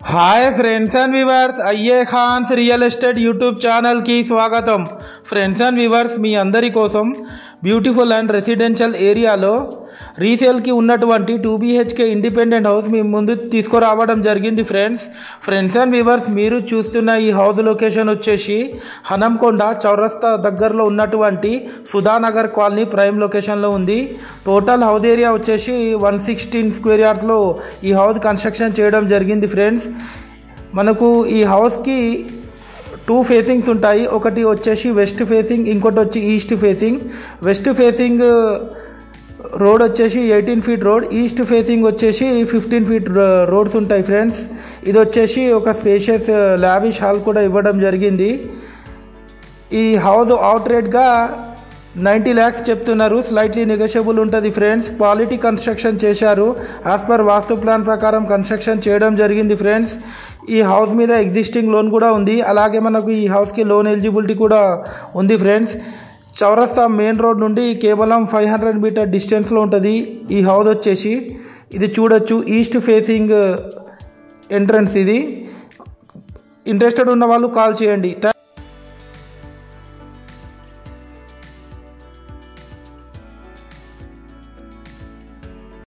Hi friends and viewers अय्ये Khan's real estate YouTube channel की स्वागतम। ఫ్రెండ్స్ అండ్ వ్యూవర్స్ మీ అందరి కోసం బ్యూటిఫుల్ అండ్ రెసిడెన్షియల్ ఏరియాలో రీసేల్కి ఉన్నటువంటి 2BHK ఇండిపెండెంట్ హౌస్ మీ ముందు తీసుకురావడం జరిగింది। ఫ్రెండ్స్ అండ్ వ్యూవర్స్ మీరు చూస్తున్న ఈ హౌస్ లొకేషన్ వచ్చేసి హనంకొండ చౌరస్తా దగ్గరలో ఉన్నటువంటి సుధానగర్ కాలనీ ప్రైమ్ లొకేషన్లో ఉంది। టోటల్ హౌస్ ఏరియా వచ్చేసి 116 స్క్వేర్ యార్డ్స్లో ఈ హౌస్ కన్స్ట్రక్షన్ చేయడం జరిగింది। ఫ్రెండ్స్ మనకు ఈ హౌస్కి 2 ఫేసింగ్స్ ఉంటాయి। ఒకటి వచ్చేసి వెస్ట్ ఫేసింగ్, ఇంకోటి వచ్చి east facing. West facing road వచ్చేసి 18 ఫీట్ రోడ్, ఈస్ట్ ఫేసింగ్ వచ్చేసి 15 ఫీట్ రోడ్స్ ఉంటాయి। ఫ్రెండ్స్ ఇది వచ్చేసి ఒక స్పేషియస్ లావిష్ హాల్ కూడా ఇవ్వడం జరిగింది। ఈ హౌస్ అవుట్ రేట్గా 90 lakhs చెప్తున్నారు, స్లైట్లీ నెగోషియబుల్ ఉంటుంది। ఫ్రెండ్స్ క్వాలిటీ కన్స్ట్రక్షన్ చేశారు, యాజ్ పర్ వాస్తు ప్లాన్ ప్రకారం కన్స్ట్రక్షన్ చేయడం జరిగింది। ఫ్రెండ్స్ ఈ హౌస్ మీద ఎగ్జిస్టింగ్ లోన్ కూడా ఉంది, అలాగే మనకు ఈ హౌస్కి లోన్ ఎలిజిబిలిటీ కూడా ఉంది। ఫ్రెండ్స్ చౌరస్తా మెయిన్ రోడ్ నుండి కేవలం 500 మీటర్ డిస్టెన్స్లో ఉంటుంది ఈ హౌస్ వచ్చేసి। ఇది చూడొచ్చు ఈస్ట్ ఫేసింగ్ ఎంట్రన్స్। ఇది ఇంట్రెస్టెడ్ ఉన్న వాళ్ళు కాల్ చేయండి।